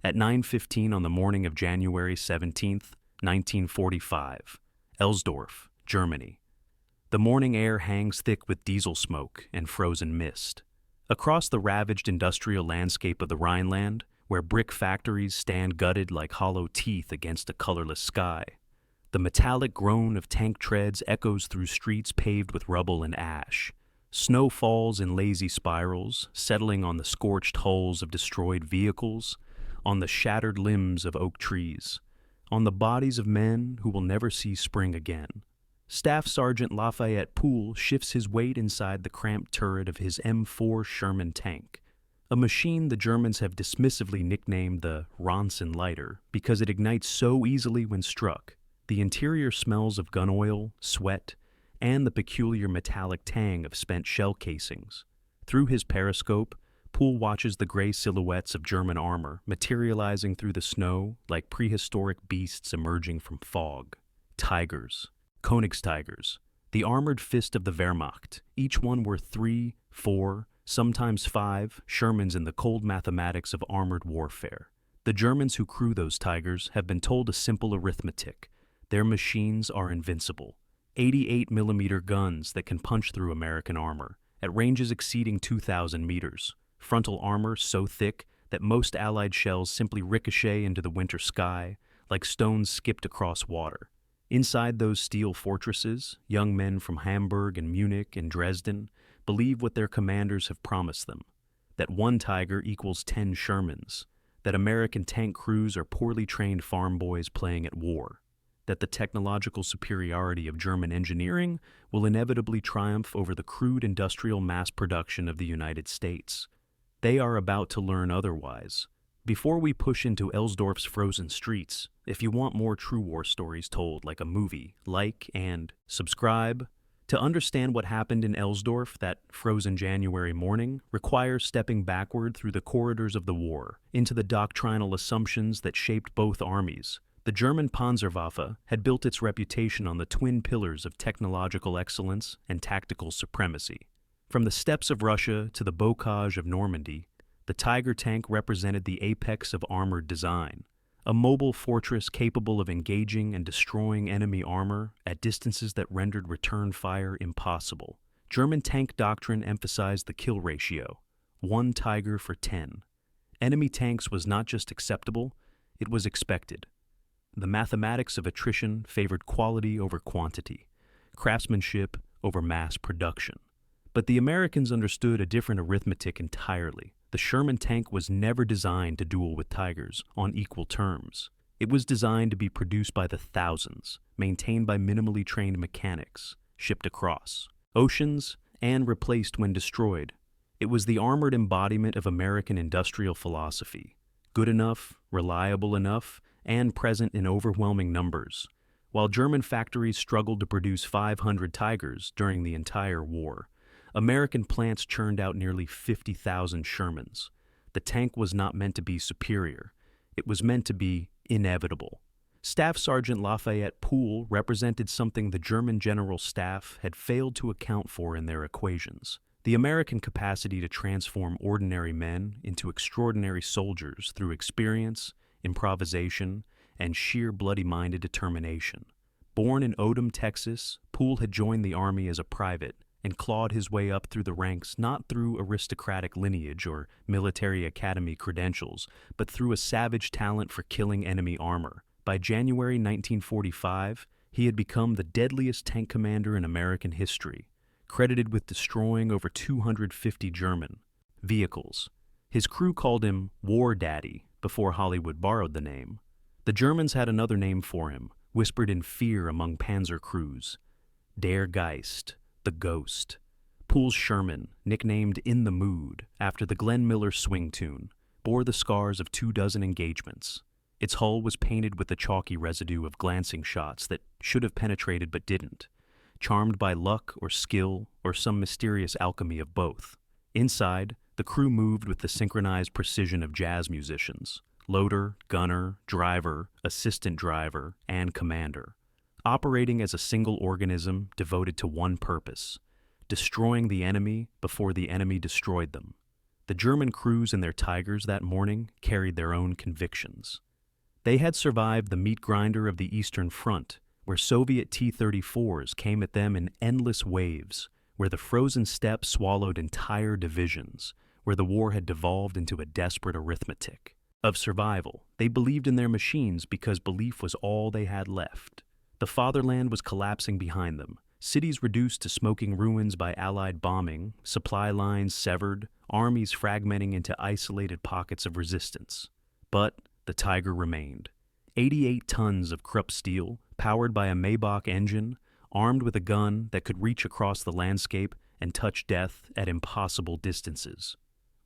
At 9:15 on the morning of January 17th, 1945, Elsdorf, Germany. The morning air hangs thick with diesel smoke and frozen mist. Across the ravaged industrial landscape of the Rhineland, where brick factories stand gutted like hollow teeth against a colorless sky, the metallic groan of tank treads echoes through streets paved with rubble and ash. Snow falls in lazy spirals, settling on the scorched hulls of destroyed vehicles, on the shattered limbs of oak trees, on the bodies of men who will never see spring again. Staff Sergeant Lafayette Pool shifts his weight inside the cramped turret of his M4 Sherman tank, a machine the Germans have dismissively nicknamed the Ronson lighter because it ignites so easily when struck. The interior smells of gun oil, sweat, and the peculiar metallic tang of spent shell casings. Through his periscope, Poole watches the gray silhouettes of German armor materializing through the snow like prehistoric beasts emerging from fog. Tigers, Königstigers, the armored fist of the Wehrmacht, each one worth 3, 4, sometimes 5 Shermans in the cold mathematics of armored warfare. The Germans who crew those Tigers have been told a simple arithmetic. Their machines are invincible. 88mm guns that can punch through American armor at ranges exceeding 2,000 meters. Frontal armor so thick that most Allied shells simply ricochet into the winter sky like stones skipped across water. Inside those steel fortresses, young men from Hamburg and Munich and Dresden believe what their commanders have promised them, that 1 Tiger equals 10 Shermans, that American tank crews are poorly trained farm boys playing at war, that the technological superiority of German engineering will inevitably triumph over the crude industrial mass production of the United States. They are about to learn otherwise. Before we push into Elsdorf's frozen streets, if you want more true war stories told like a movie, like and subscribe. To understand what happened in Elsdorf that frozen January morning requires stepping backward through the corridors of the war, into the doctrinal assumptions that shaped both armies. The German Panzerwaffe had built its reputation on the twin pillars of technological excellence and tactical supremacy. From the steppes of Russia to the bocage of Normandy, the Tiger tank represented the apex of armored design, a mobile fortress capable of engaging and destroying enemy armor at distances that rendered return fire impossible. German tank doctrine emphasized the kill ratio, 1 Tiger for 10. Enemy tanks was not just acceptable, it was expected. The mathematics of attrition favored quality over quantity, craftsmanship over mass production. But the Americans understood a different arithmetic entirely. The Sherman tank was never designed to duel with Tigers on equal terms. It was designed to be produced by the thousands, maintained by minimally trained mechanics, shipped across oceans, and replaced when destroyed. It was the armored embodiment of American industrial philosophy, good enough, reliable enough, and present in overwhelming numbers. While German factories struggled to produce 500 Tigers during the entire war, American plants churned out nearly 50,000 Shermans. The tank was not meant to be superior. It was meant to be inevitable. Staff Sergeant Lafayette Pool represented something the German General Staff had failed to account for in their equations: the American capacity to transform ordinary men into extraordinary soldiers through experience, improvisation, and sheer bloody-minded determination. Born in Odom, Texas, Pool had joined the Army as a private and clawed his way up through the ranks not through aristocratic lineage or military academy credentials, but through a savage talent for killing enemy armor. By January 1945, he had become the deadliest tank commander in American history, credited with destroying over 250 German vehicles. His crew called him War Daddy before Hollywood borrowed the name. The Germans had another name for him, whispered in fear among panzer crews: Der Geist, the Ghost. Pool's Sherman, nicknamed In the Mood after the Glenn Miller swing tune, bore the scars of 24 engagements. Its hull was painted with the chalky residue of glancing shots that should have penetrated but didn't, charmed by luck or skill or some mysterious alchemy of both. Inside, the crew moved with the synchronized precision of jazz musicians: loader, gunner, driver, assistant driver, and commander, operating as a single organism devoted to one purpose: destroying the enemy before the enemy destroyed them. The German crews and their Tigers that morning carried their own convictions. They had survived the meat grinder of the Eastern Front, where Soviet T-34s came at them in endless waves, where the frozen steppe swallowed entire divisions, where the war had devolved into a desperate arithmetic. Of survival, they believed in their machines because belief was all they had left. The fatherland was collapsing behind them, cities reduced to smoking ruins by Allied bombing, supply lines severed, armies fragmenting into isolated pockets of resistance. But the Tiger remained. 88 tons of Krupp steel, powered by a Maybach engine, armed with a gun that could reach across the landscape and touch death at impossible distances.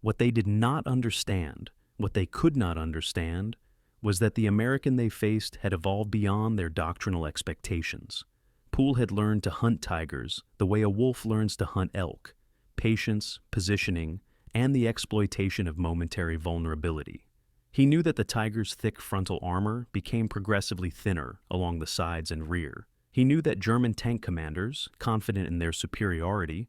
What they did not understand, what they could not understand, was that the American they faced had evolved beyond their doctrinal expectations. Pool had learned to hunt tigers the way a wolf learns to hunt elk: patience, positioning, and the exploitation of momentary vulnerability. He knew that the Tiger's thick frontal armor became progressively thinner along the sides and rear. He knew that German tank commanders, confident in their superiority,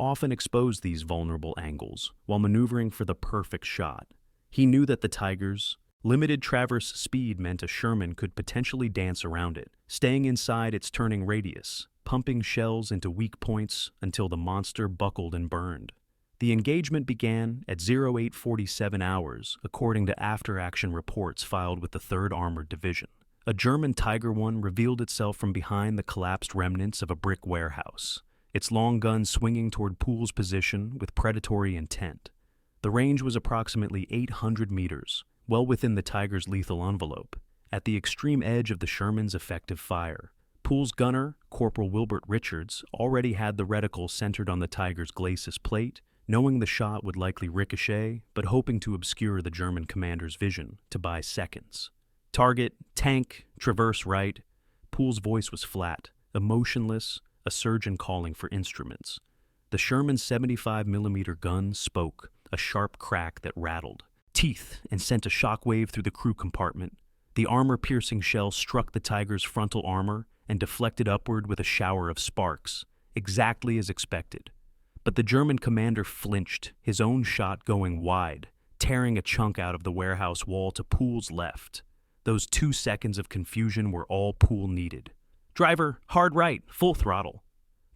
often exposed these vulnerable angles while maneuvering for the perfect shot. He knew that the Tiger's limited traverse speed meant a Sherman could potentially dance around it, staying inside its turning radius, pumping shells into weak points until the monster buckled and burned. The engagement began at 0847 hours, according to after-action reports filed with the 3rd Armored Division. A German Tiger I revealed itself from behind the collapsed remnants of a brick warehouse, its long gun swinging toward Pool's position with predatory intent. The range was approximately 800 meters, well within the Tiger's lethal envelope, at the extreme edge of the Sherman's effective fire. Pool's gunner, Corporal Wilbert Richards, already had the reticle centered on the Tiger's glacis plate, knowing the shot would likely ricochet, but hoping to obscure the German commander's vision to buy seconds. Target, tank, traverse right. Pool's voice was flat, emotionless, a surgeon calling for instruments. The Sherman's 75mm gun spoke, a sharp crack that rattled teeth and sent a shockwave through the crew compartment. The armor-piercing shell struck the Tiger's frontal armor and deflected upward with a shower of sparks, exactly as expected. But the German commander flinched, his own shot going wide, tearing a chunk out of the warehouse wall to Pool's left. Those 2 seconds of confusion were all Pool needed. "Driver, hard right, full throttle."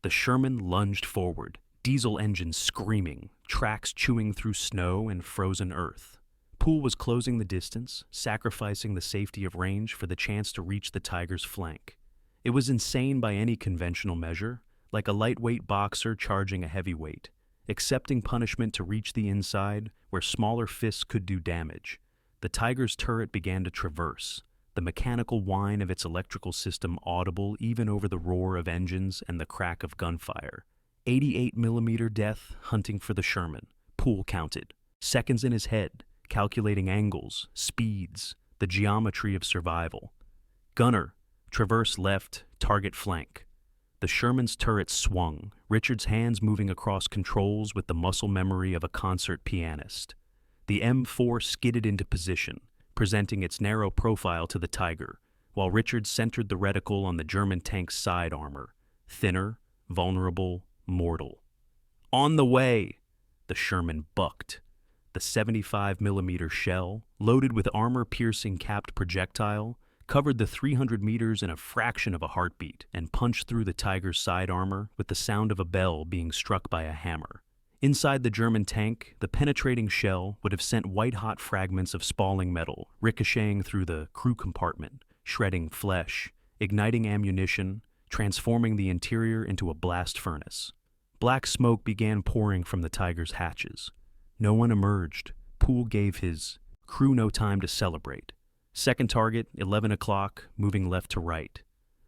The Sherman lunged forward, diesel engines screaming, tracks chewing through snow and frozen earth. Pool was closing the distance, sacrificing the safety of range for the chance to reach the Tiger's flank. It was insane by any conventional measure, like a lightweight boxer charging a heavyweight, accepting punishment to reach the inside where smaller fists could do damage. The Tiger's turret began to traverse, the mechanical whine of its electrical system audible even over the roar of engines and the crack of gunfire. 88mm death hunting for the Sherman. Pool counted, seconds in his head, calculating angles, speeds, the geometry of survival. Gunner, traverse left, target flank. The Sherman's turret swung, Richard's hands moving across controls with the muscle memory of a concert pianist. The M4 skidded into position, presenting its narrow profile to the Tiger, while Richard centered the reticle on the German tank's side armor, thinner, vulnerable, mortal. "On the way!" The Sherman bucked. The 75mm shell, loaded with armor-piercing capped projectile, covered the 300 meters in a fraction of a heartbeat and punched through the Tiger's side armor with the sound of a bell being struck by a hammer. Inside the German tank, the penetrating shell would have sent white-hot fragments of spalling metal ricocheting through the crew compartment, shredding flesh, igniting ammunition, transforming the interior into a blast furnace. Black smoke began pouring from the Tiger's hatches. No one emerged. Pool gave his crew no time to celebrate. Second target, 11 o'clock, moving left to right.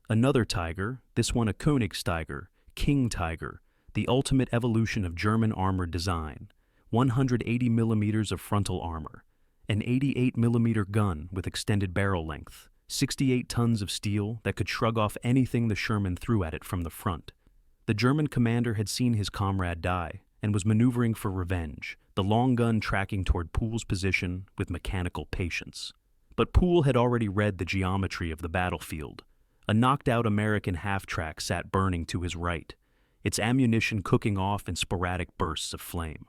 Another Tiger, this one a Königstiger, King Tiger, the ultimate evolution of German armored design. 180mm of frontal armor, an 88mm gun with extended barrel length, 68 tons of steel that could shrug off anything the Sherman threw at it from the front. The German commander had seen his comrade die and was maneuvering for revenge, the long gun tracking toward Pool's position with mechanical patience. But Pool had already read the geometry of the battlefield. A knocked-out American half-track sat burning to his right, its ammunition cooking off in sporadic bursts of flame.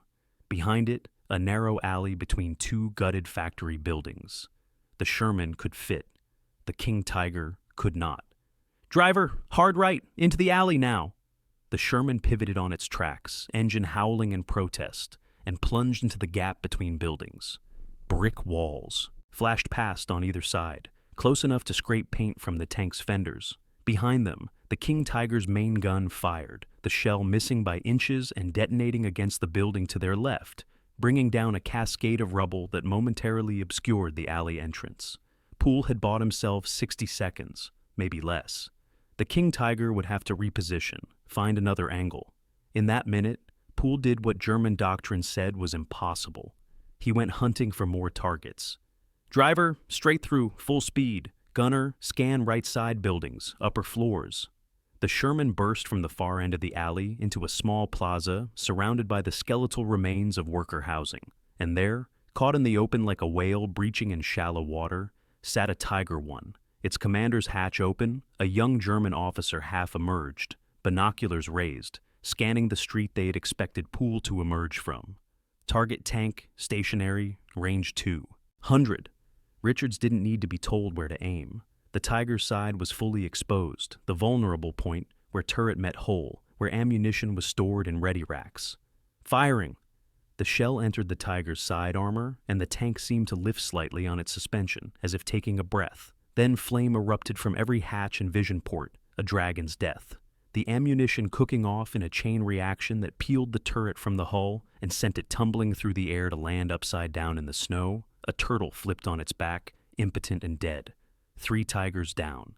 Behind it, a narrow alley between two gutted factory buildings. The Sherman could fit. The King Tiger could not. "Driver, hard right, into the alley now." The Sherman pivoted on its tracks, engine howling in protest, and plunged into the gap between buildings. Brick walls flashed past on either side, close enough to scrape paint from the tank's fenders. Behind them, the King Tiger's main gun fired, the shell missing by inches and detonating against the building to their left, bringing down a cascade of rubble that momentarily obscured the alley entrance. Pool had bought himself 60 seconds, maybe less. The King Tiger would have to reposition, find another angle. In that minute, Pool did what German doctrine said was impossible. He went hunting for more targets. "Driver, straight through, full speed. Gunner, scan right side buildings, upper floors." The Sherman burst from the far end of the alley into a small plaza surrounded by the skeletal remains of worker housing. And there, caught in the open like a whale breaching in shallow water, sat a Tiger One. Its commander's hatch open, a young German officer half emerged, binoculars raised, scanning the street they had expected Pool to emerge from. Target tank, stationary, range 200. Richards didn't need to be told where to aim. The Tiger's side was fully exposed, the vulnerable point where turret met hull, where ammunition was stored in ready racks. Firing! The shell entered the Tiger's side armor, and the tank seemed to lift slightly on its suspension, as if taking a breath. Then flame erupted from every hatch and vision port, a dragon's death. The ammunition cooking off in a chain reaction that peeled the turret from the hull and sent it tumbling through the air to land upside down in the snow. A turtle flipped on its back, impotent and dead. 3 Tigers down.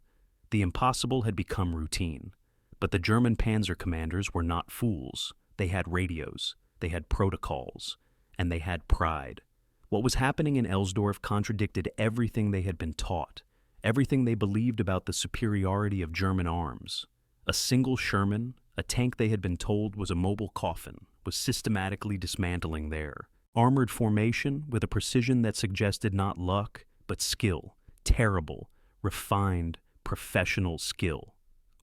The impossible had become routine. But the German panzer commanders were not fools. They had radios, they had protocols, and they had pride. What was happening in Elsdorf contradicted everything they had been taught, everything they believed about the superiority of German arms. A single Sherman, a tank they had been told was a mobile coffin, was systematically dismantling their armored formation with a precision that suggested not luck, but skill. Terrible, refined, professional skill.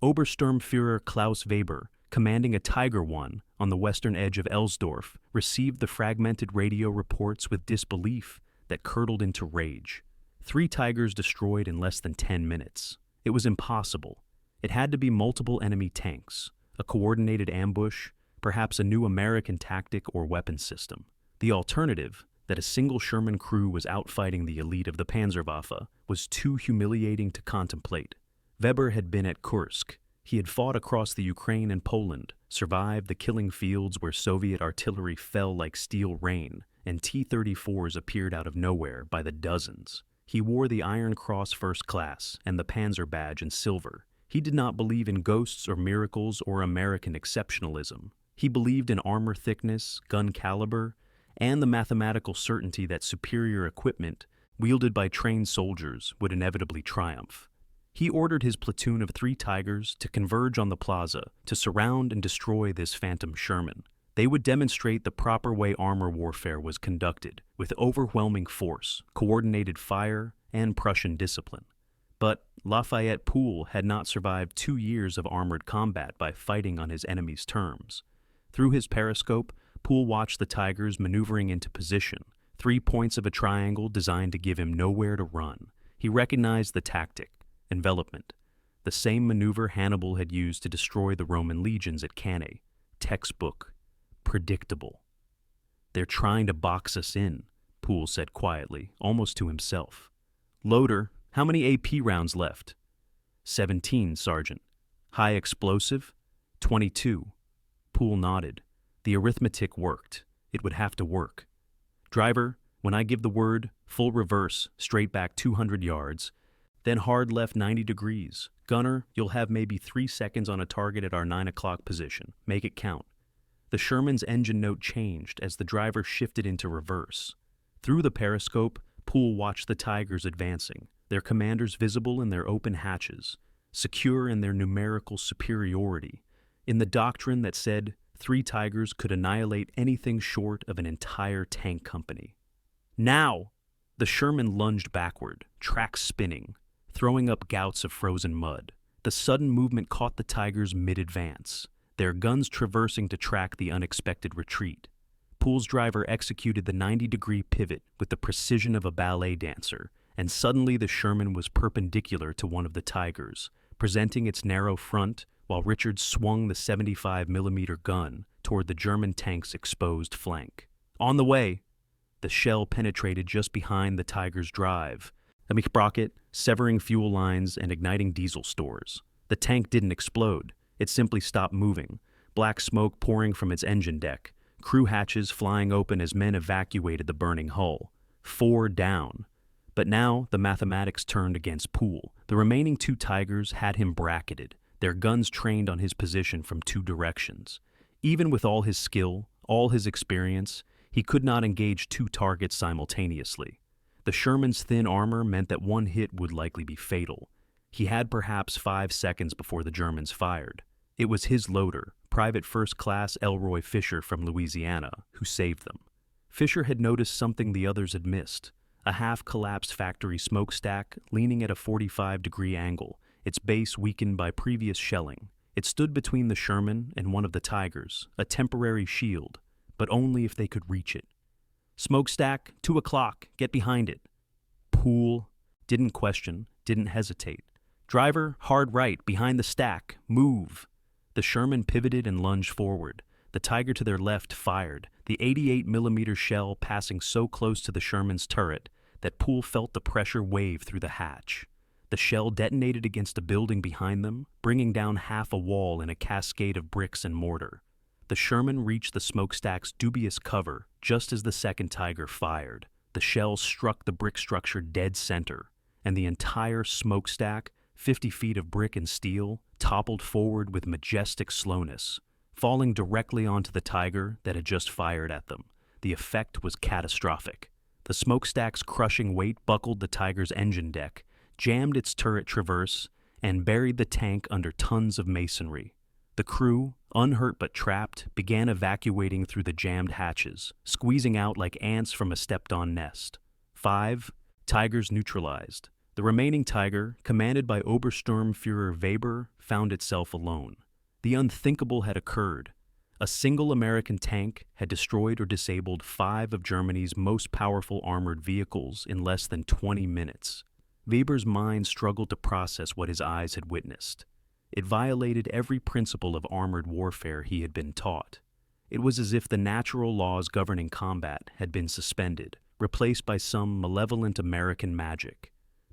Obersturmführer Klaus Weber, commanding a Tiger One on the western edge of Elsdorf, received the fragmented radio reports with disbelief that curdled into rage. 3 Tigers destroyed in less than 10 minutes. It was impossible. It had to be multiple enemy tanks, a coordinated ambush, perhaps a new American tactic or weapon system. The alternative, that a single Sherman crew was outfighting the elite of the Panzerwaffe, was too humiliating to contemplate. Weber had been at Kursk. He had fought across the Ukraine and Poland, survived the killing fields where Soviet artillery fell like steel rain, and T-34s appeared out of nowhere by the dozens. He wore the Iron Cross First Class and the Panzer Badge in silver. He did not believe in ghosts or miracles or American exceptionalism. He believed in armor thickness, gun caliber, and the mathematical certainty that superior equipment, wielded by trained soldiers, would inevitably triumph. He ordered his platoon of 3 Tigers to converge on the plaza, to surround and destroy this phantom Sherman. They would demonstrate the proper way armor warfare was conducted, with overwhelming force, coordinated fire, and Prussian discipline. But Lafayette Pool had not survived 2 years of armored combat by fighting on his enemy's terms. Through his periscope, Pool watched the Tigers maneuvering into position, 3 points of a triangle designed to give him nowhere to run. He recognized the tactic, envelopment, the same maneuver Hannibal had used to destroy the Roman legions at Cannae. Textbook, predictable. "They're trying to box us in," Pool said quietly, almost to himself. "Loader, how many AP rounds left?" 17, Sergeant. "High explosive?" 22. Pool nodded. The arithmetic worked. It would have to work. "Driver, when I give the word, full reverse, straight back 200 yards, then hard left 90 degrees. Gunner, you'll have maybe 3 seconds on a target at our 9 o'clock position. Make it count." The Sherman's engine note changed as the driver shifted into reverse. Through the periscope, Pool watched the Tigers advancing, their commanders visible in their open hatches, secure in their numerical superiority, in the doctrine that said 3 Tigers could annihilate anything short of an entire tank company. "Now!" The Sherman lunged backward, tracks spinning, throwing up gouts of frozen mud. The sudden movement caught the Tigers mid-advance, their guns traversing to track the unexpected retreat. Pool's driver executed the 90-degree pivot with the precision of a ballet dancer, and suddenly the Sherman was perpendicular to one of the Tigers, presenting its narrow front while Richards swung the 75-millimeter gun toward the German tank's exposed flank. On the way, the shell penetrated just behind the Tiger's drive, a sprocket, severing fuel lines and igniting diesel stores. The tank didn't explode. It simply stopped moving, black smoke pouring from its engine deck, crew hatches flying open as men evacuated the burning hull. 4 down. But now the mathematics turned against Pool. The remaining 2 Tigers had him bracketed, their guns trained on his position from 2 directions. Even with all his skill, all his experience, he could not engage 2 targets simultaneously. The Sherman's thin armor meant that one hit would likely be fatal. He had perhaps 5 seconds before the Germans fired. It was his loader, Private First Class Elroy Fisher from Louisiana, who saved them. Fisher had noticed something the others had missed: a half-collapsed factory smokestack leaning at a 45-degree angle, its base weakened by previous shelling. It stood between the Sherman and one of the Tigers, a temporary shield, but only if they could reach it. Smokestack, 2 o'clock, get behind it. Pool didn't question, didn't hesitate. Driver, hard right, behind the stack, move. The Sherman pivoted and lunged forward. The Tiger to their left fired, the 88-millimeter shell passing so close to the Sherman's turret that Pool felt the pressure wave through the hatch. The shell detonated against a building behind them, bringing down half a wall in a cascade of bricks and mortar. The Sherman reached the smokestack's dubious cover just as the second Tiger fired. The shell struck the brick structure dead center, and the entire smokestack, 50 feet of brick and steel, toppled forward with majestic slowness, falling directly onto the Tiger that had just fired at them. The effect was catastrophic. The smokestack's crushing weight buckled the Tiger's engine deck, jammed its turret traverse, and buried the tank under tons of masonry. The crew, unhurt but trapped, began evacuating through the jammed hatches, squeezing out like ants from a stepped-on nest. 5 Tigers neutralized. The remaining Tiger, commanded by Obersturmführer Weber, found itself alone. The unthinkable had occurred. A single American tank had destroyed or disabled 5 of Germany's most powerful armored vehicles in less than 20 minutes. Weber's mind struggled to process what his eyes had witnessed. It violated every principle of armored warfare he had been taught. It was as if the natural laws governing combat had been suspended, replaced by some malevolent American magic.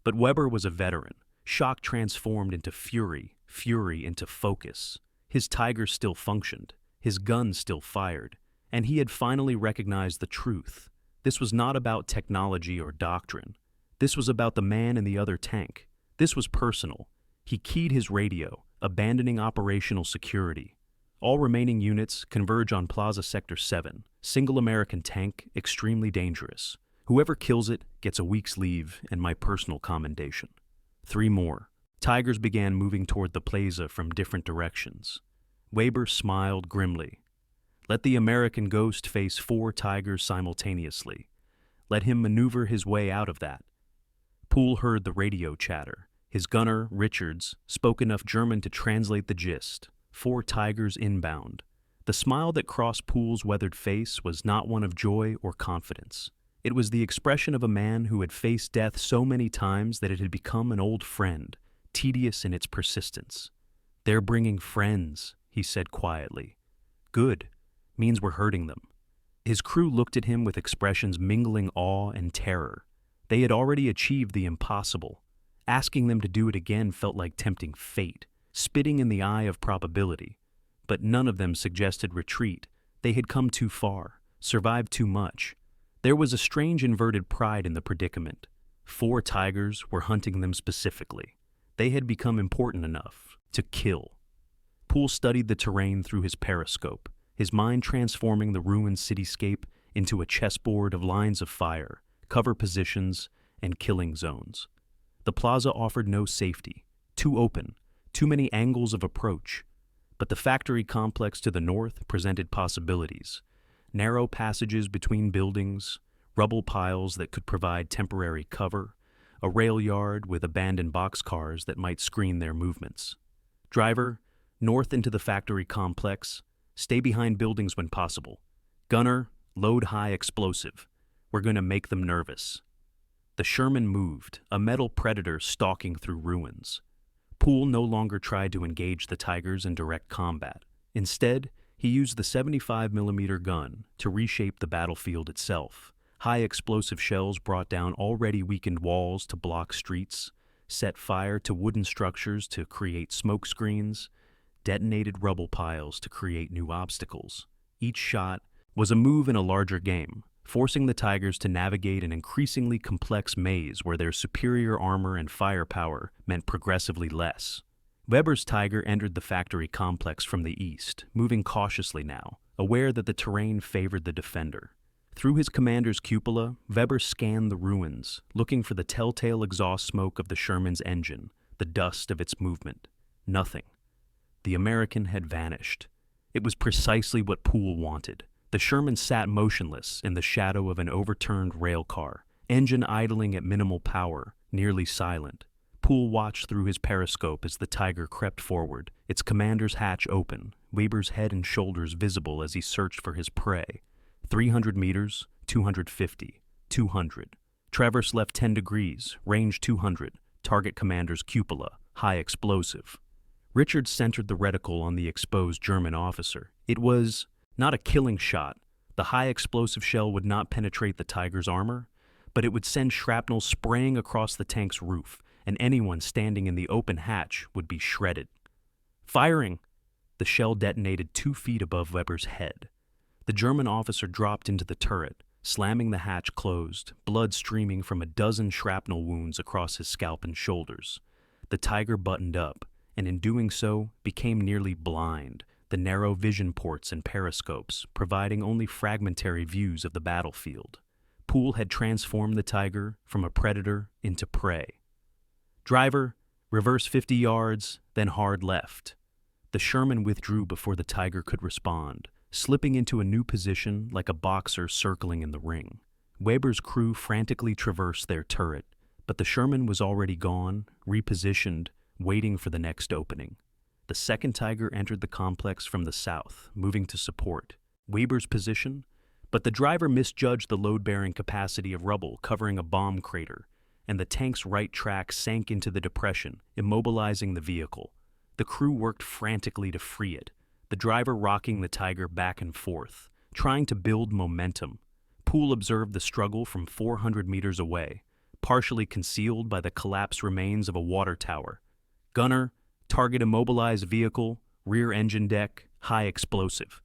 But Weber was a veteran. Shock transformed into fury, fury into focus. His Tiger still functioned, his gun still fired, and he had finally recognized the truth. This was not about technology or doctrine. This was about the man in the other tank. This was personal. He keyed his radio, abandoning operational security. All remaining units converge on Plaza Sector 7. Single American tank, extremely dangerous. Whoever kills it gets a week's leave and my personal commendation. 3 more. Tigers began moving toward the plaza from different directions. Weber smiled grimly. Let the American ghost face 4 Tigers simultaneously. Let him maneuver his way out of that. Pool heard the radio chatter. His gunner, Richards, spoke enough German to translate the gist. 4 Tigers inbound. The smile that crossed Pool's weathered face was not one of joy or confidence. It was the expression of a man who had faced death so many times that it had become an old friend, tedious in its persistence. They're bringing friends, he said quietly. Good. Means we're hurting them. His crew looked at him with expressions mingling awe and terror. They had already achieved the impossible. Asking them to do it again felt like tempting fate, spitting in the eye of probability. But none of them suggested retreat. They had come too far, survived too much. There was a strange inverted pride in the predicament. 4 Tigers were hunting them specifically. They had become important enough to kill. Pool studied the terrain through his periscope, his mind transforming the ruined cityscape into a chessboard of lines of fire, cover positions, and killing zones. The plaza offered no safety, too open, too many angles of approach. But the factory complex to the north presented possibilities. Narrow passages between buildings, rubble piles that could provide temporary cover, a rail yard with abandoned boxcars that might screen their movements. Driver, north into the factory complex, stay behind buildings when possible. Gunner, Load high explosive. We're going to make them nervous." The Sherman moved, a metal predator stalking through ruins. Pool no longer tried to engage the Tigers in direct combat. Instead, he used the 75mm gun to reshape the battlefield itself. High explosive shells brought down already weakened walls to block streets, set fire to wooden structures to create smoke screens, detonated rubble piles to create new obstacles. Each shot was a move in a larger game, forcing the Tigers to navigate an increasingly complex maze where their superior armor and firepower meant progressively less. Weber's Tiger entered the factory complex from the east, moving cautiously now, aware that the terrain favored the defender. Through his commander's cupola, Weber scanned the ruins, looking for the telltale exhaust smoke of the Sherman's engine, the dust of its movement. Nothing. The American had vanished. It was precisely what Pool wanted. The Sherman sat motionless in the shadow of an overturned rail car, engine idling at minimal power, nearly silent. Pool watched through his periscope as the Tiger crept forward, its commander's hatch open, Weber's head and shoulders visible as he searched for his prey. 300 meters, 250, 200. Traverse left 10 degrees, range 200, target commander's cupola, high explosive. Richards centered the reticle on the exposed German officer. It was not a killing shot. The high explosive shell would not penetrate the Tiger's armor, but it would send shrapnel spraying across the tank's roof, and anyone standing in the open hatch would be shredded. Firing! The shell detonated 2 feet above Weber's head. The German officer dropped into the turret, slamming the hatch closed, blood streaming from a dozen shrapnel wounds across his scalp and shoulders. The Tiger buttoned up, and in doing so became nearly blind, the narrow vision ports and periscopes providing only fragmentary views of the battlefield. Pool had transformed the Tiger from a predator into prey. Driver, reverse 50 yards, then hard left. The Sherman withdrew before the Tiger could respond, slipping into a new position like a boxer circling in the ring. Weber's crew frantically traversed their turret, but the Sherman was already gone, repositioned, waiting for the next opening. The second Tiger entered the complex from the south, moving to support Weber's position, but the driver misjudged the load-bearing capacity of rubble covering a bomb crater, and the tank's right track sank into the depression, immobilizing the vehicle. The crew worked frantically to free it, the driver rocking the Tiger back and forth, trying to build momentum. Pool observed the struggle from 400 meters away, partially concealed by the collapsed remains of a water tower. Gunner, target immobilized vehicle, rear engine deck, high explosive.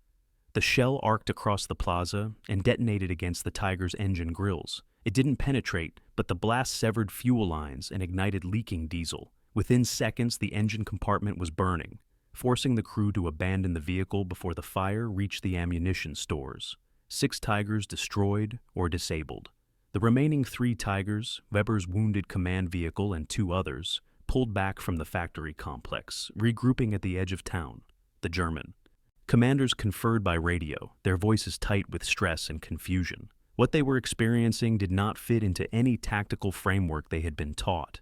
The shell arced across the plaza and detonated against the Tiger's engine grills. It didn't penetrate, but the blast severed fuel lines and ignited leaking diesel. Within seconds, the engine compartment was burning, forcing the crew to abandon the vehicle before the fire reached the ammunition stores. 6 Tigers destroyed or disabled. The remaining 3 Tigers, Weber's wounded command vehicle and 2 others, pulled back from the factory complex, regrouping at the edge of town. The German commanders conferred by radio, their voices tight with stress and confusion. What they were experiencing did not fit into any tactical framework they had been taught.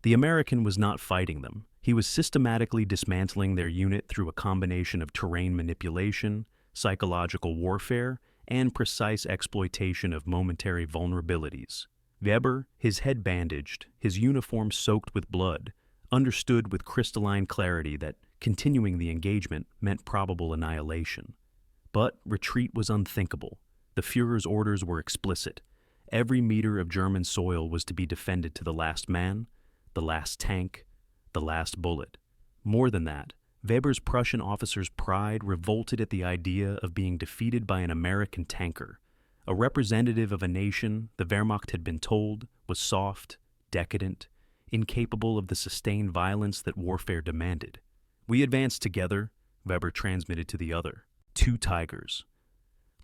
The American was not fighting them. He was systematically dismantling their unit through a combination of terrain manipulation, psychological warfare, and precise exploitation of momentary vulnerabilities. Weber, his head bandaged, his uniform soaked with blood, understood with crystalline clarity that continuing the engagement meant probable annihilation. But retreat was unthinkable. The Führer's orders were explicit. Every meter of German soil was to be defended to the last man, the last tank, the last bullet. More than that, Weber's Prussian officer's pride revolted at the idea of being defeated by an American tanker, a representative of a nation the Wehrmacht had been told was soft, decadent, incapable of the sustained violence that warfare demanded. "We advance together," Weber transmitted to the other. 2 Tigers.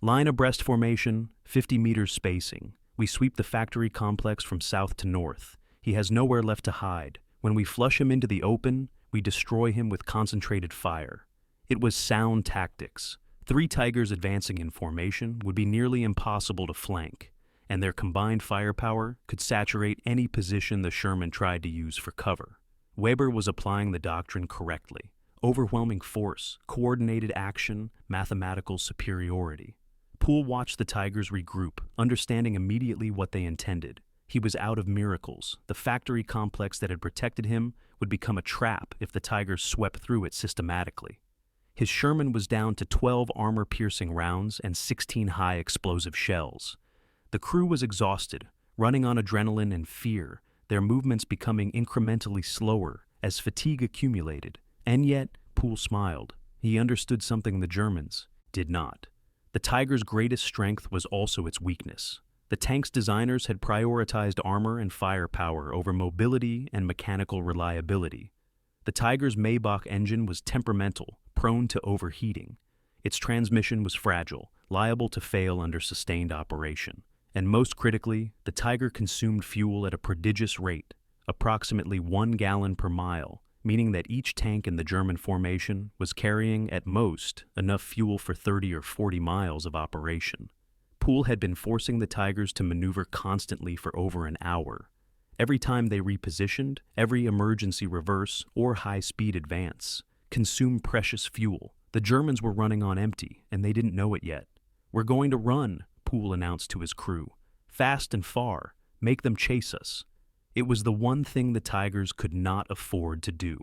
"Line abreast formation, 50 meters spacing. We sweep the factory complex from south to north. He has nowhere left to hide. When we flush him into the open, we destroy him with concentrated fire." It was sound tactics. 3 Tigers advancing in formation would be nearly impossible to flank, and their combined firepower could saturate any position the Sherman tried to use for cover. Weber was applying the doctrine correctly. Overwhelming force, coordinated action, mathematical superiority. Poole watched the Tigers regroup, understanding immediately what they intended. He was out of miracles. The factory complex that had protected him would become a trap if the Tigers swept through it systematically. His Sherman was down to 12 armor-piercing rounds and 16 high-explosive shells. The crew was exhausted, running on adrenaline and fear, their movements becoming incrementally slower as fatigue accumulated. And yet, Poole smiled. He understood something the Germans did not. The Tiger's greatest strength was also its weakness. The tank's designers had prioritized armor and firepower over mobility and mechanical reliability. The Tiger's Maybach engine was temperamental, prone to overheating. Its transmission was fragile, liable to fail under sustained operation. And most critically, the Tiger consumed fuel at a prodigious rate, approximately 1 gallon per mile, meaning that each tank in the German formation was carrying, at most, enough fuel for 30 or 40 miles of operation. Poole had been forcing the Tigers to maneuver constantly for over an hour. Every time they repositioned, every emergency reverse or high-speed advance consumed precious fuel. The Germans were running on empty, and they didn't know it yet. "We're going to run," Poole announced to his crew. "Fast and far. Make them chase us." It was the one thing the Tigers could not afford to do.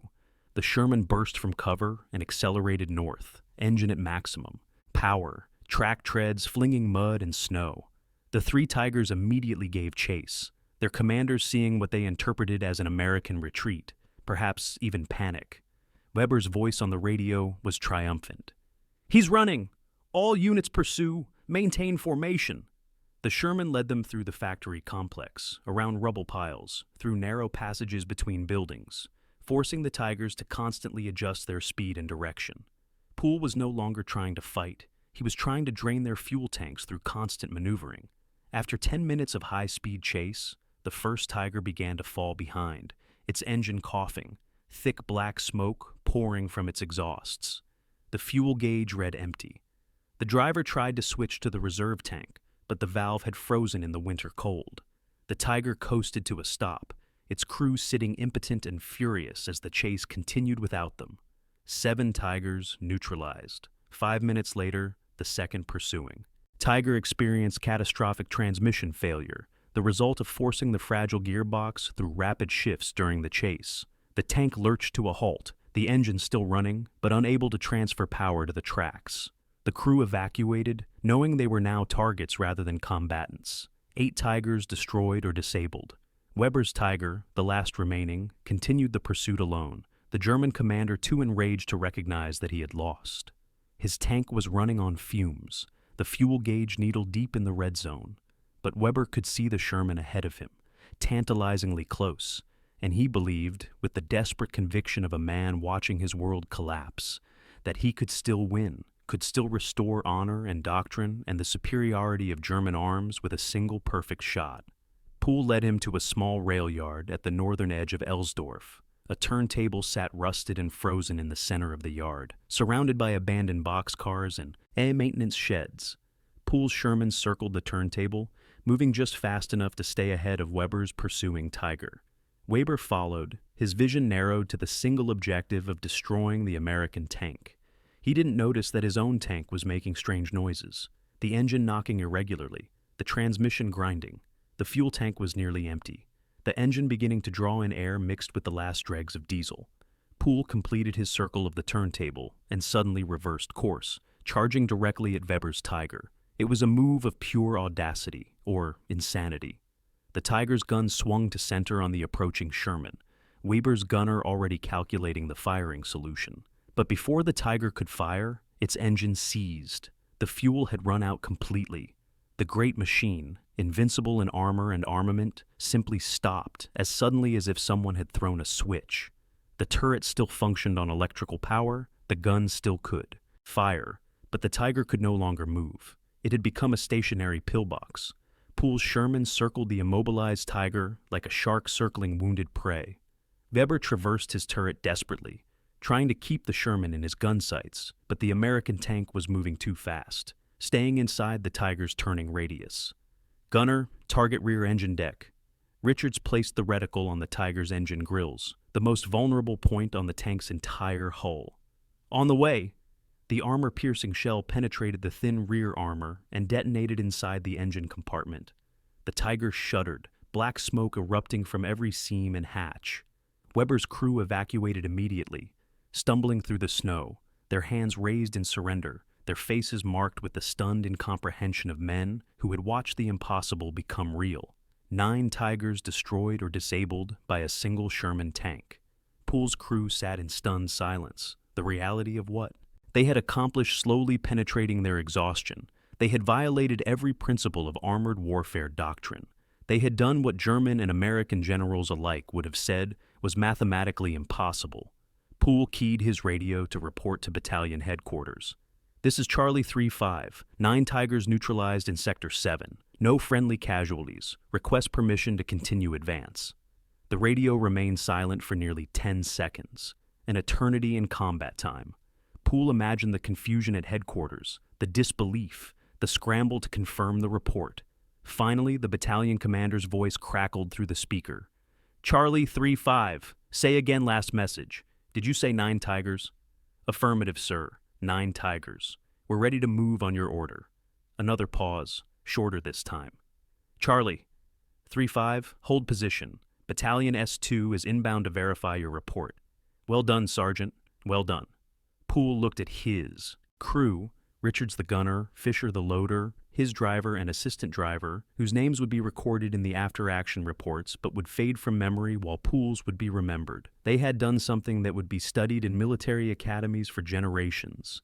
The Sherman burst from cover and accelerated north, engine at maximum. Power, track treads flinging mud and snow. The three Tigers immediately gave chase, their commanders seeing what they interpreted as an American retreat, perhaps even panic. Weber's voice on the radio was triumphant. "He's running! All units pursue! Maintain formation!" The Sherman led them through the factory complex, around rubble piles, through narrow passages between buildings, forcing the Tigers to constantly adjust their speed and direction. Poole was no longer trying to fight. He was trying to drain their fuel tanks through constant maneuvering. After 10 minutes of high-speed chase, the first Tiger began to fall behind, its engine coughing, thick black smoke pouring from its exhausts. The fuel gauge read empty. The driver tried to switch to the reserve tank, but the valve had frozen in the winter cold. The Tiger coasted to a stop, its crew sitting impotent and furious as the chase continued without them. 7 Tigers neutralized. 5 minutes later, the second pursuing. Tiger experienced catastrophic transmission failure, the result of forcing the fragile gearbox through rapid shifts during the chase. The tank lurched to a halt, the engine still running, but unable to transfer power to the tracks. The crew evacuated, knowing they were now targets rather than combatants. 8 Tigers destroyed or disabled. Weber's Tiger, the last remaining, continued the pursuit alone, the German commander too enraged to recognize that he had lost. His tank was running on fumes, the fuel gauge needle deep in the red zone. But Weber could see the Sherman ahead of him, tantalizingly close, and he believed, with the desperate conviction of a man watching his world collapse, that he could still win, could still restore honor and doctrine and the superiority of German arms with a single perfect shot. Poole led him to a small rail yard at the northern edge of Elsdorf. A turntable sat rusted and frozen in the center of the yard, surrounded by abandoned boxcars and maintenance sheds. Poole's Sherman circled the turntable, moving just fast enough to stay ahead of Weber's pursuing Tiger. Weber followed, his vision narrowed to the single objective of destroying the American tank. He didn't notice that his own tank was making strange noises, the engine knocking irregularly, the transmission grinding. The fuel tank was nearly empty, the engine beginning to draw in air mixed with the last dregs of diesel. Poole completed his circle of the turntable and suddenly reversed course, charging directly at Weber's Tiger. It was a move of pure audacity, or insanity. The Tiger's gun swung to center on the approaching Sherman, Weber's gunner already calculating the firing solution. But before the Tiger could fire, its engine seized. The fuel had run out completely. The great machine, invincible in armor and armament, simply stopped as suddenly as if someone had thrown a switch. The turret still functioned on electrical power, the gun still could fire, but the Tiger could no longer move. It had become a stationary pillbox. Poole's Sherman circled the immobilized Tiger like a shark circling wounded prey. Weber traversed his turret desperately, trying to keep the Sherman in his gun sights, but the American tank was moving too fast, staying inside the Tiger's turning radius. "Gunner, target rear engine deck." Richards placed the reticle on the Tiger's engine grills, the most vulnerable point on the tank's entire hull. "On the way." The armor-piercing shell penetrated the thin rear armor and detonated inside the engine compartment. The Tiger shuddered, black smoke erupting from every seam and hatch. Weber's crew evacuated immediately, stumbling through the snow, their hands raised in surrender, their faces marked with the stunned incomprehension of men who had watched the impossible become real. 9 Tigers destroyed or disabled by a single Sherman tank. Pool's crew sat in stunned silence. The reality of what? They had accomplished slowly penetrating their exhaustion. They had violated every principle of armored warfare doctrine. They had done what German and American generals alike would have said was mathematically impossible. Pool keyed his radio to report to battalion headquarters. "This is Charlie 3-5. 9 Tigers neutralized in Sector 7. No friendly casualties. Request permission to continue advance." The radio remained silent for nearly 10 seconds, an eternity in combat time. Pool imagined the confusion at headquarters, the disbelief, the scramble to confirm the report. Finally, the battalion commander's voice crackled through the speaker. "Charlie 3-5. Say again last message. Did you say 9 Tigers?" "Affirmative, sir. 9 Tigers. We're ready to move on your order." Another pause, shorter this time. "Charlie 3-5, hold position. Battalion S2 is inbound to verify your report." "Well done, Sergeant. Well done." Pool looked at his crew, Richards the gunner, Fisher the loader, his driver and assistant driver, whose names would be recorded in the after-action reports but would fade from memory while Pool's would be remembered. They had done something that would be studied in military academies for generations,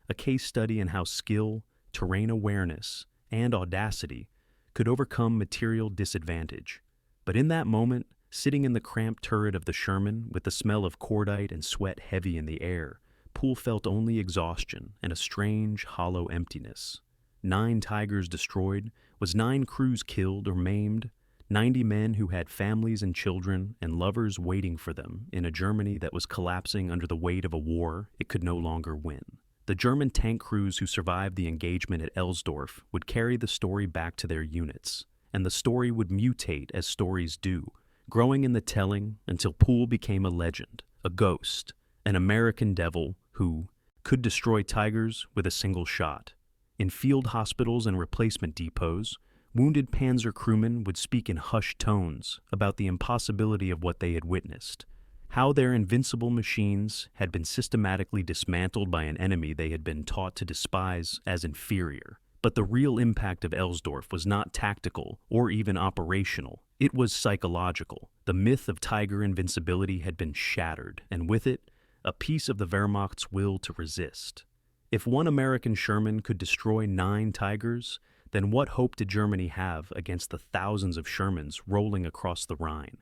a case study in how skill, terrain awareness, and audacity could overcome material disadvantage. But in that moment, sitting in the cramped turret of the Sherman with the smell of cordite and sweat heavy in the air, Pool felt only exhaustion and a strange, hollow emptiness. 9 Tigers destroyed, was 9 crews killed or maimed, 90 men who had families and children and lovers waiting for them in a Germany that was collapsing under the weight of a war it could no longer win. The German tank crews who survived the engagement at Elsdorf would carry the story back to their units, and the story would mutate as stories do, growing in the telling until Pool became a legend, a ghost, an American devil who could destroy Tigers with a single shot. In field hospitals and replacement depots, wounded Panzer crewmen would speak in hushed tones about the impossibility of what they had witnessed, how their invincible machines had been systematically dismantled by an enemy they had been taught to despise as inferior. But the real impact of Elsdorf was not tactical or even operational. It was psychological. The myth of Tiger invincibility had been shattered, and with it, a piece of the Wehrmacht's will to resist. If one American Sherman could destroy 9 Tigers, then what hope did Germany have against the thousands of Shermans rolling across the Rhine?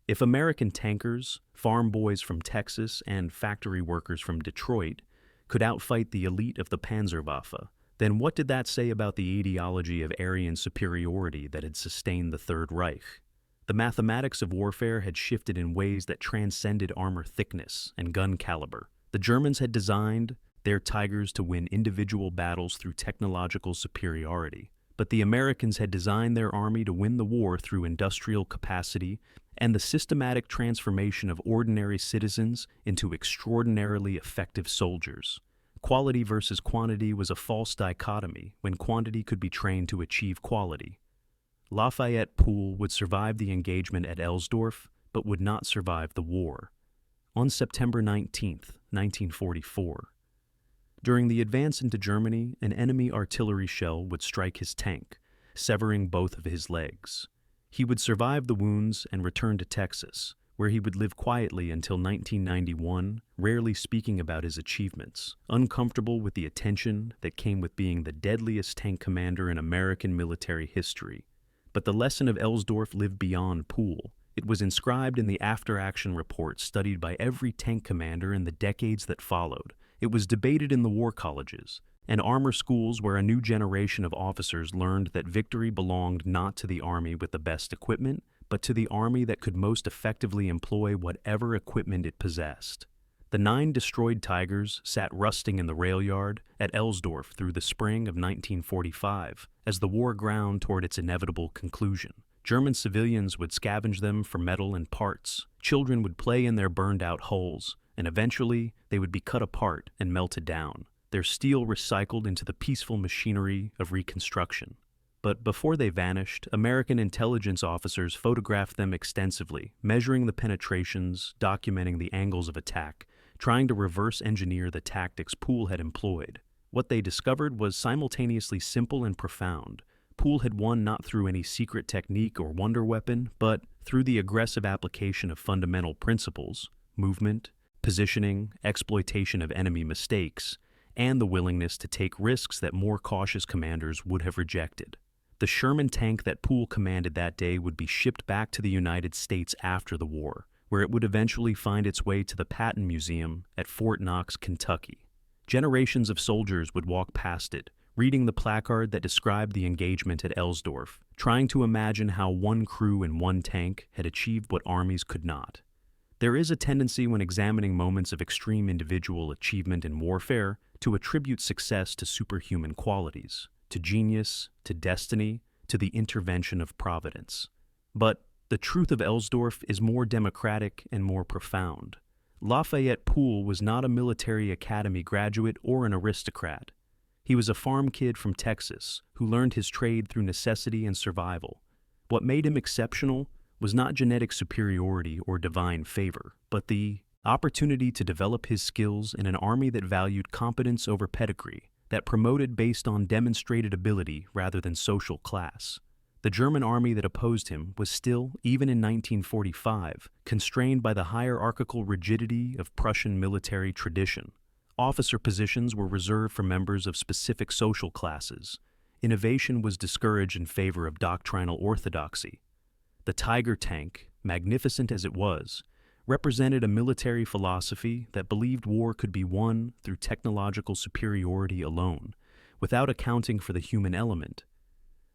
If American tankers, farm boys from Texas, and factory workers from Detroit could outfight the elite of the Panzerwaffe, then what did that say about the ideology of Aryan superiority that had sustained the Third Reich? The mathematics of warfare had shifted in ways that transcended armor thickness and gun caliber. The Germans had designed their Tigers to win individual battles through technological superiority, but the Americans had designed their army to win the war through industrial capacity and the systematic transformation of ordinary citizens into extraordinarily effective soldiers. Quality versus quantity was a false dichotomy when quantity could be trained to achieve quality. Lafayette Pool would survive the engagement at Elsdorf, but would not survive the war. On September 19, 1944, during the advance into Germany, an enemy artillery shell would strike his tank, severing both of his legs. He would survive the wounds and return to Texas, where he would live quietly until 1991, rarely speaking about his achievements, uncomfortable with the attention that came with being the deadliest tank commander in American military history. But the lesson of Elsdorf lived beyond Pool. It was inscribed in the after-action report studied by every tank commander in the decades that followed. It was debated in the war colleges and armor schools where a new generation of officers learned that victory belonged not to the army with the best equipment, but to the army that could most effectively employ whatever equipment it possessed. The 9 destroyed Tigers sat rusting in the rail yard at Elsdorf through the spring of 1945 as the war ground toward its inevitable conclusion. German civilians would scavenge them for metal and parts. Children would play in their burned-out hulls, and eventually they would be cut apart and melted down. their steel recycled into the peaceful machinery of reconstruction. But before they vanished, American intelligence officers photographed them extensively, measuring the penetrations, documenting the angles of attack, trying to reverse engineer the tactics Pool had employed. What they discovered was simultaneously simple and profound. Pool had won not through any secret technique or wonder weapon, but through the aggressive application of fundamental principles: movement, positioning, exploitation of enemy mistakes, and the willingness to take risks that more cautious commanders would have rejected. The Sherman tank that Pool commanded that day would be shipped back to the United States after the war, where it would eventually find its way to the Patton Museum at Fort Knox, Kentucky. Generations of soldiers would walk past it, reading the placard that described the engagement at Elsdorf, trying to imagine how one crew in one tank had achieved what armies could not. There is a tendency when examining moments of extreme individual achievement in warfare to attribute success to superhuman qualities, to genius, to destiny, to the intervention of providence. But the truth of Elsdorf is more democratic and more profound. Lafayette Pool was not a military academy graduate or an aristocrat. He was a farm kid from Texas who learned his trade through necessity and survival. What made him exceptional was not genetic superiority or divine favor, but the opportunity to develop his skills in an army that valued competence over pedigree, that promoted based on demonstrated ability rather than social class. The German army that opposed him was still, even in 1945, constrained by the hierarchical rigidity of Prussian military tradition. Officer positions were reserved for members of specific social classes. Innovation was discouraged in favor of doctrinal orthodoxy. The Tiger tank, magnificent as it was, represented a military philosophy that believed war could be won through technological superiority alone, without accounting for the human element.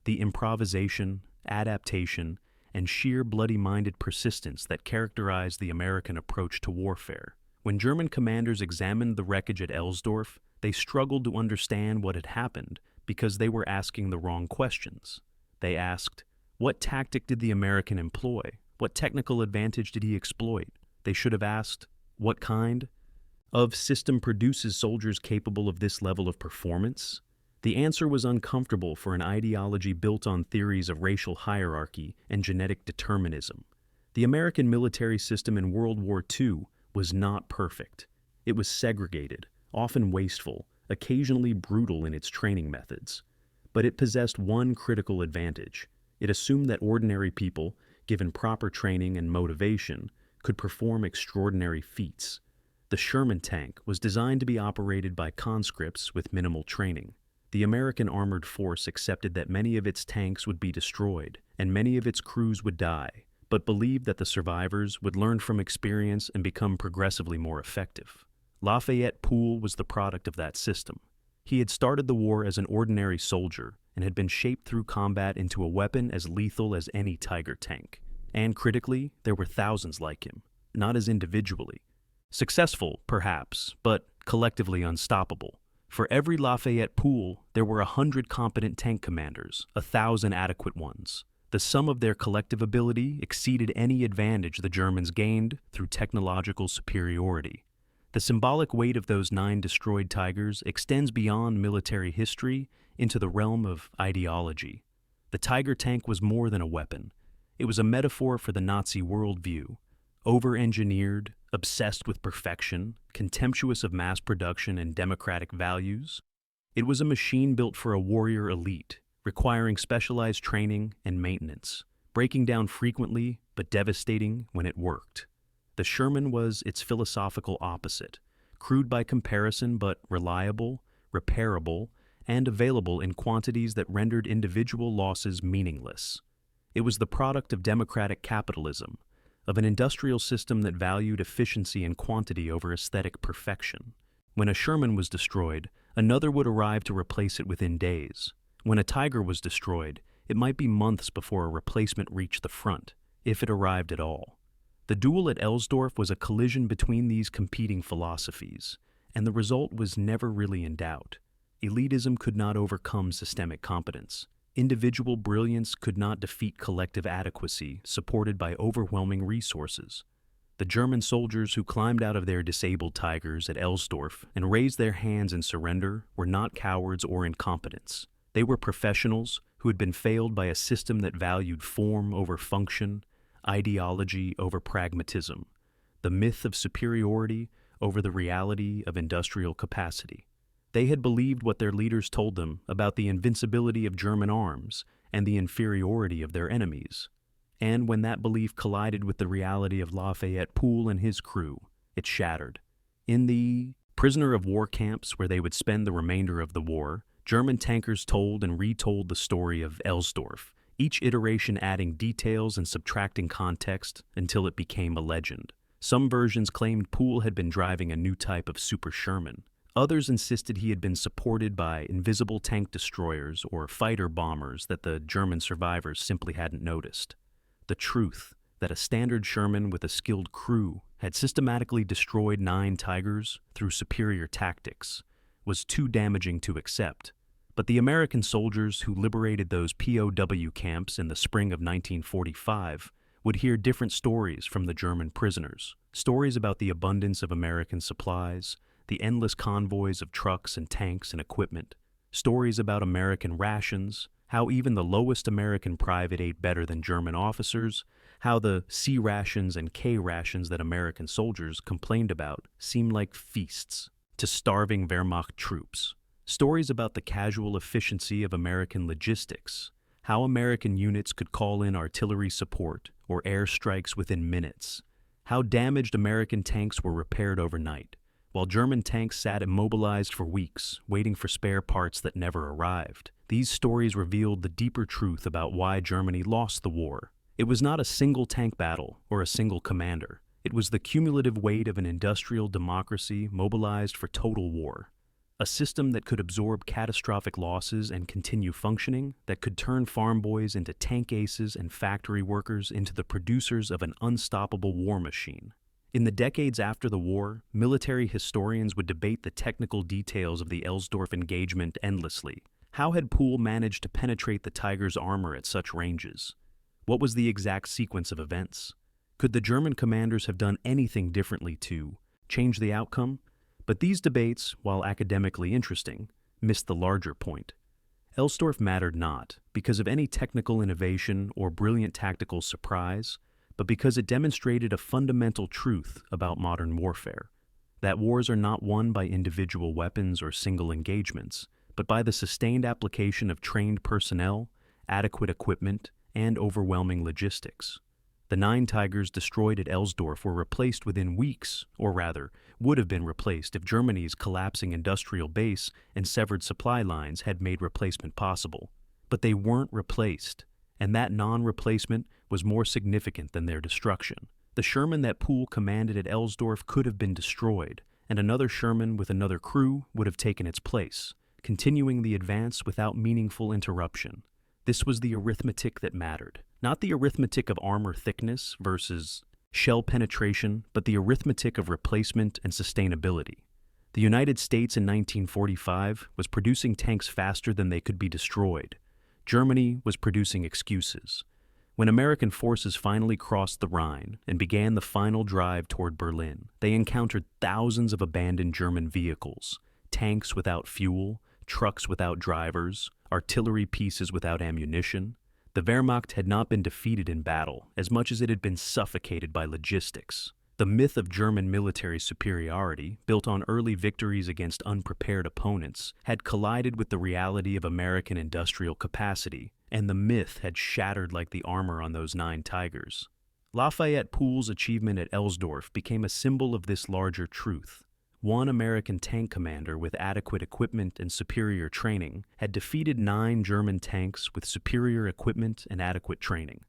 The improvisation, adaptation, and sheer bloody-minded persistence that characterized the American approach to warfare. When German commanders examined the wreckage at Elsdorf, they struggled to understand what had happened because they were asking the wrong questions. They asked, what tactic did the American employ? What technical advantage did he exploit? They should have asked, what kind of system produces soldiers capable of this level of performance? The answer was uncomfortable for an ideology built on theories of racial hierarchy and genetic determinism. The American military system in World War II was not perfect. It was segregated, often wasteful, occasionally brutal in its training methods. But it possessed one critical advantage. It assumed that ordinary people, given proper training and motivation, could perform extraordinary feats. The Sherman tank was designed to be operated by conscripts with minimal training. The American armored force accepted that many of its tanks would be destroyed and many of its crews would die, but believed that the survivors would learn from experience and become progressively more effective. Lafayette Pool was the product of that system. He had started the war as an ordinary soldier and had been shaped through combat into a weapon as lethal as any Tiger tank. And critically, there were thousands like him, not as individually. Successful, perhaps, but collectively unstoppable. For every Lafayette Pool, there were 100 competent tank commanders, 1,000 adequate ones. The sum of their collective ability exceeded any advantage the Germans gained through technological superiority. The symbolic weight of those 9 destroyed Tigers extends beyond military history into the realm of ideology. The Tiger tank was more than a weapon. It was a metaphor for the Nazi worldview, over-engineered, obsessed with perfection, contemptuous of mass production and democratic values. It was a machine built for a warrior elite, requiring specialized training and maintenance, breaking down frequently but devastating when it worked. The Sherman was its philosophical opposite, crude by comparison but reliable, repairable, and available in quantities that rendered individual losses meaningless. It was the product of democratic capitalism, of an industrial system that valued efficiency and quantity over aesthetic perfection. When a Sherman was destroyed, another would arrive to replace it within days. When a Tiger was destroyed, it might be months before a replacement reached the front, if it arrived at all. The duel at Elsdorf was a collision between these competing philosophies, and the result was never really in doubt. Elitism could not overcome systemic competence. Individual brilliance could not defeat collective adequacy supported by overwhelming resources. The German soldiers who climbed out of their disabled Tigers at Elsdorf and raised their hands in surrender were not cowards or incompetents. They were professionals who had been failed by a system that valued form over function, ideology over pragmatism, the myth of superiority over the reality of industrial capacity. They had believed what their leaders told them about the invincibility of German arms and the inferiority of their enemies. And when that belief collided with the reality of Lafayette Pool and his crew, it shattered. In the prisoner of war camps where they would spend the remainder of the war, German tankers told and retold the story of Elsdorf, each iteration adding details and subtracting context until it became a legend. Some versions claimed Pool had been driving a new type of Super Sherman. Others insisted he had been supported by invisible tank destroyers or fighter bombers that the German survivors simply hadn't noticed. The truth that a standard Sherman with a skilled crew had systematically destroyed 9 Tigers through superior tactics was too damaging to accept. But the American soldiers who liberated those POW camps in the spring of 1945 would hear different stories from the German prisoners. Stories about the abundance of American supplies, the endless convoys of trucks and tanks and equipment. Stories about American rations, how even the lowest American private ate better than German officers, how the C rations and K rations that American soldiers complained about seemed like feasts to starving Wehrmacht troops. Stories about the casual efficiency of American logistics, how American units could call in artillery support or airstrikes within minutes, how damaged American tanks were repaired overnight, while German tanks sat immobilized for weeks, waiting for spare parts that never arrived. These stories revealed the deeper truth about why Germany lost the war. It was not a single tank battle or a single commander. It was the cumulative weight of an industrial democracy mobilized for total war. A system that could absorb catastrophic losses and continue functioning, that could turn farm boys into tank aces and factory workers into the producers of an unstoppable war machine. In the decades after the war, military historians would debate the technical details of the Elsdorf engagement endlessly. How had Pool managed to penetrate the Tiger's armor at such ranges? What was the exact sequence of events? Could the German commanders have done anything differently to change the outcome? But these debates, while academically interesting, missed the larger point. Elsdorf mattered not because of any technical innovation or brilliant tactical surprise, but because it demonstrated a fundamental truth about modern warfare, that wars are not won by individual weapons or single engagements, but by the sustained application of trained personnel, adequate equipment, and overwhelming logistics. The 9 Tigers destroyed at Elsdorf were replaced within weeks, or rather, would have been replaced if Germany's collapsing industrial base and severed supply lines had made replacement possible. But they weren't replaced, and that non-replacement was more significant than their destruction. The Sherman that Pool commanded at Elsdorf could have been destroyed, and another Sherman with another crew would have taken its place, continuing the advance without meaningful interruption. This was the arithmetic that mattered. Not the arithmetic of armor thickness versus shell penetration, but the arithmetic of replacement and sustainability. The United States in 1945 was producing tanks faster than they could be destroyed. Germany was producing excuses. When American forces finally crossed the Rhine and began the final drive toward Berlin, they encountered thousands of abandoned German vehicles, tanks without fuel, trucks without drivers, artillery pieces without ammunition. The Wehrmacht had not been defeated in battle as much as it had been suffocated by logistics. The myth of German military superiority, built on early victories against unprepared opponents, had collided with the reality of American industrial capacity, and the myth had shattered like the armor on those 9 Tigers. Lafayette Pool's achievement at Elsdorf became a symbol of this larger truth. One American tank commander with adequate equipment and superior training had defeated 9 German tanks with superior equipment and adequate training.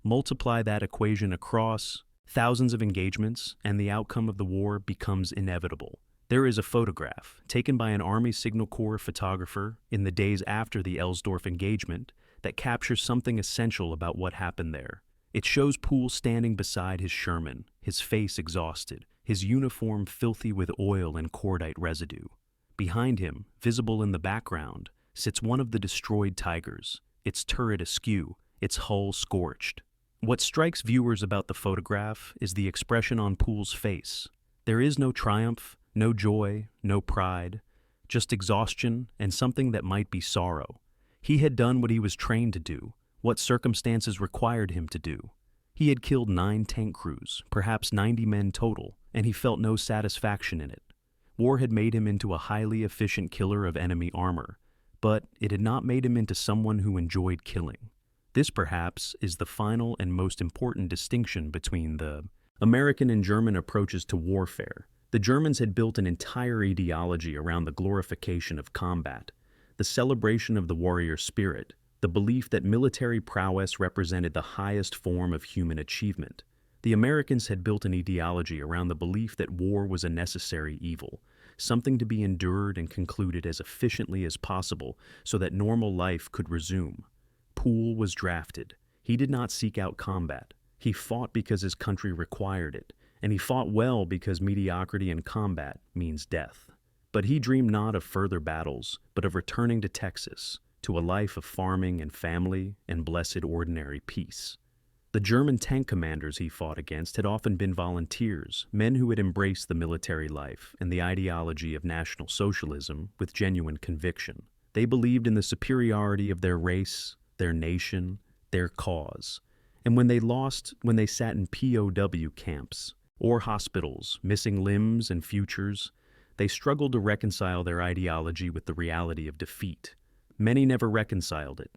Multiply that equation across thousands of engagements, and the outcome of the war becomes inevitable. There is a photograph taken by an Army Signal Corps photographer in the days after the Elsdorf engagement that captures something essential about what happened there. It shows Pool standing beside his Sherman, his face exhausted, his uniform filthy with oil and cordite residue. Behind him, visible in the background, sits one of the destroyed Tigers, its turret askew, its hull scorched. What strikes viewers about the photograph is the expression on Pool's face. There is no triumph, no joy, no pride, just exhaustion and something that might be sorrow. He had done what he was trained to do, what circumstances required him to do. He had killed 9 tank crews, perhaps 90 men total, and he felt no satisfaction in it. War had made him into a highly efficient killer of enemy armor, but it had not made him into someone who enjoyed killing. This, perhaps, is the final and most important distinction between the American and German approaches to warfare. The Germans had built an entire ideology around the glorification of combat, the celebration of the warrior spirit, the belief that military prowess represented the highest form of human achievement. The Americans had built an ideology around the belief that war was a necessary evil, something to be endured and concluded as efficiently as possible so that normal life could resume. Pool was drafted. He did not seek out combat. He fought because his country required it, and he fought well because mediocrity in combat means death. But he dreamed not of further battles, but of returning to Texas, to a life of farming and family and blessed ordinary peace. The German tank commanders he fought against had often been volunteers, men who had embraced the military life and the ideology of National Socialism with genuine conviction. They believed in the superiority of their race, their nation, their cause. And when they lost, when they sat in POW camps or hospitals, missing limbs and futures, they struggled to reconcile their ideology with the reality of defeat. Many never reconciled it.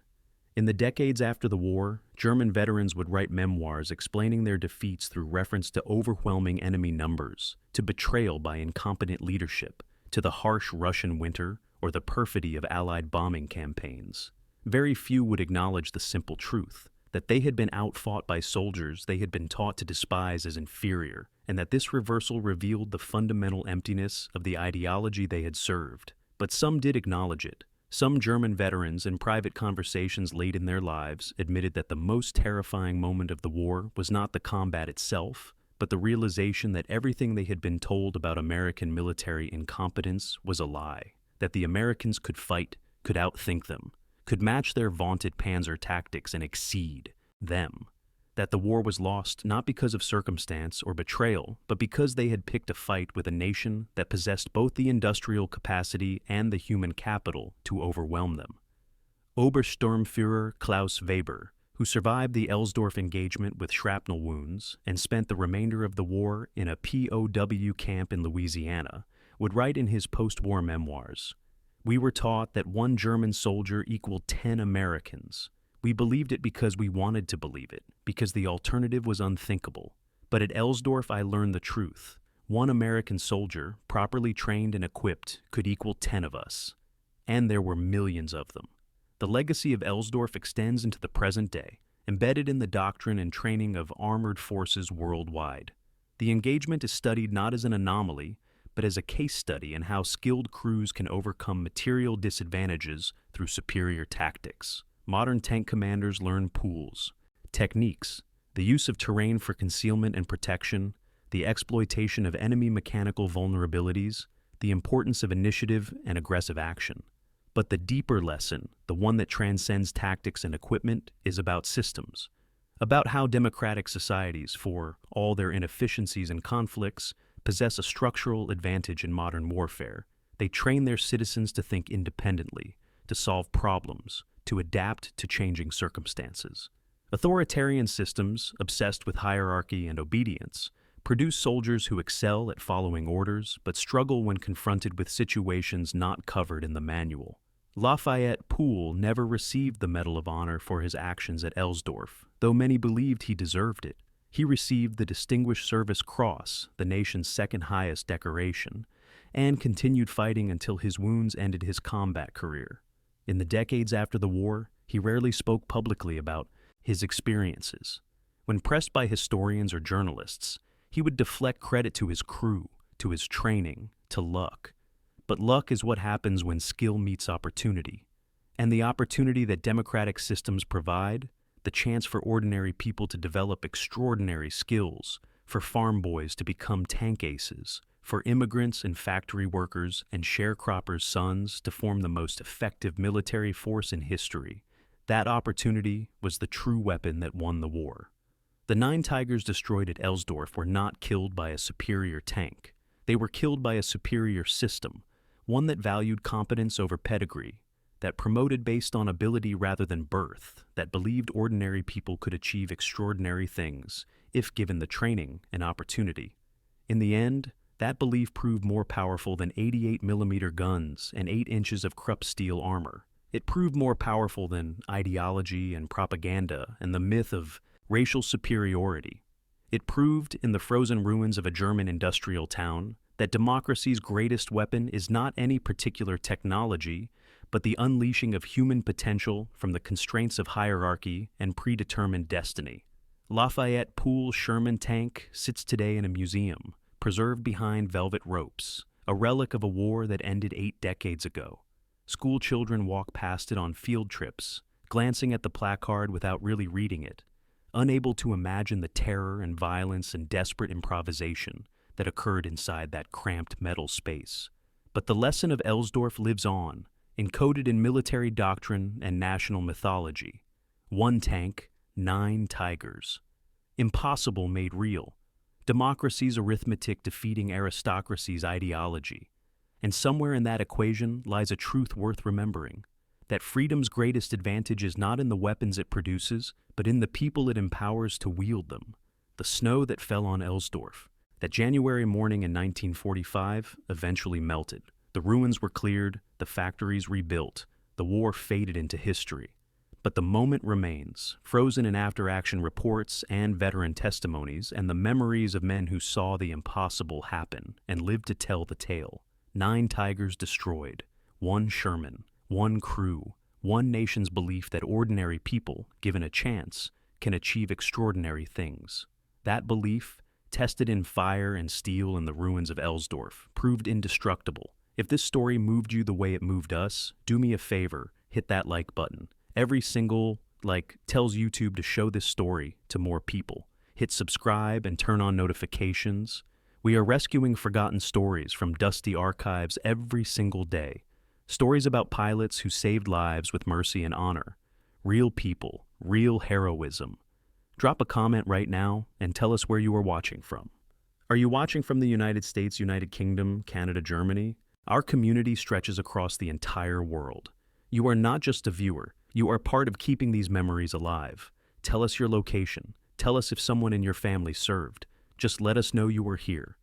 In the decades after the war, German veterans would write memoirs explaining their defeats through reference to overwhelming enemy numbers, to betrayal by incompetent leadership, to the harsh Russian winter or the perfidy of Allied bombing campaigns. Very few would acknowledge the simple truth, that they had been outfought by soldiers they had been taught to despise as inferior, and that this reversal revealed the fundamental emptiness of the ideology they had served. But some did acknowledge it. Some German veterans, in private conversations late in their lives, admitted that the most terrifying moment of the war was not the combat itself, but the realization that everything they had been told about American military incompetence was a lie, that the Americans could fight, could outthink them, could match their vaunted panzer tactics and exceed them, that the war was lost not because of circumstance or betrayal, but because they had picked a fight with a nation that possessed both the industrial capacity and the human capital to overwhelm them. Obersturmführer Klaus Weber, who survived the Elsdorf engagement with shrapnel wounds and spent the remainder of the war in a POW camp in Louisiana, would write in his post-war memoirs, "We were taught that one German soldier equaled 10 Americans. We believed it because we wanted to believe it, because the alternative was unthinkable. But at Elsdorf I learned the truth. One American soldier, properly trained and equipped, could equal 10 of us. And there were millions of them." The legacy of Elsdorf extends into the present day, embedded in the doctrine and training of armored forces worldwide. The engagement is studied not as an anomaly, but as a case study in how skilled crews can overcome material disadvantages through superior tactics. Modern tank commanders learn pools, techniques, the use of terrain for concealment and protection, the exploitation of enemy mechanical vulnerabilities, the importance of initiative and aggressive action. But the deeper lesson, the one that transcends tactics and equipment, is about systems, about how democratic societies, for all their inefficiencies and conflicts, possess a structural advantage in modern warfare. They train their citizens to think independently, to solve problems, to adapt to changing circumstances. Authoritarian systems, obsessed with hierarchy and obedience, produce soldiers who excel at following orders but struggle when confronted with situations not covered in the manual. Lafayette Pool never received the Medal of Honor for his actions at Elsdorf, though many believed he deserved it. He received the Distinguished Service Cross, the nation's second highest decoration, and continued fighting until his wounds ended his combat career. In the decades after the war, he rarely spoke publicly about his experiences. When pressed by historians or journalists, he would deflect credit to his crew, to his training, to luck. But luck is what happens when skill meets opportunity. And the opportunity that democratic systems provide, the chance for ordinary people to develop extraordinary skills, for farm boys to become tank aces, for immigrants and factory workers and sharecroppers' sons to form the most effective military force in history. That opportunity was the true weapon that won the war. The 9 Tigers destroyed at Elsdorf were not killed by a superior tank. They were killed by a superior system, one that valued competence over pedigree, that promoted based on ability rather than birth, that believed ordinary people could achieve extraordinary things if given the training and opportunity. In the end, that belief proved more powerful than 88mm guns and 8 inches of Krupp steel armor. It proved more powerful than ideology and propaganda and the myth of racial superiority. It proved, in the frozen ruins of a German industrial town, that democracy's greatest weapon is not any particular technology, but the unleashing of human potential from the constraints of hierarchy and predetermined destiny. Lafayette Pool Sherman tank sits today in a museum, preserved behind velvet ropes, a relic of a war that ended 8 decades ago. School children walk past it on field trips, glancing at the placard without really reading it, unable to imagine the terror and violence and desperate improvisation that occurred inside that cramped metal space. But the lesson of Elsdorf lives on, encoded in military doctrine and national mythology. 1 tank, 9 tigers. Impossible made real. Democracy's arithmetic defeating aristocracy's ideology. And somewhere in that equation lies a truth worth remembering, that freedom's greatest advantage is not in the weapons it produces, but in the people it empowers to wield them. The snow that fell on Elsdorf, that January morning in 1945, eventually melted. The ruins were cleared, the factories rebuilt, the war faded into history. But the moment remains, frozen in after-action reports and veteran testimonies and the memories of men who saw the impossible happen and lived to tell the tale. 9 tigers destroyed, 1 Sherman, 1 crew, 1 nation's belief that ordinary people, given a chance, can achieve extraordinary things. That belief, tested in fire and steel in the ruins of Elsdorf, proved indestructible. If this story moved you the way it moved us, do me a favor, hit that like button. Every single like tells YouTube to show this story to more people. Hit subscribe and turn on notifications. We are rescuing forgotten stories from dusty archives every single day. Stories about pilots who saved lives with mercy and honor. Real people, real heroism. Drop a comment right now and tell us where you are watching from. Are you watching from the United States, United Kingdom, Canada, Germany? Our community stretches across the entire world. You are not just a viewer. You are part of keeping these memories alive. Tell us your location. Tell us if someone in your family served. Just let us know you are here.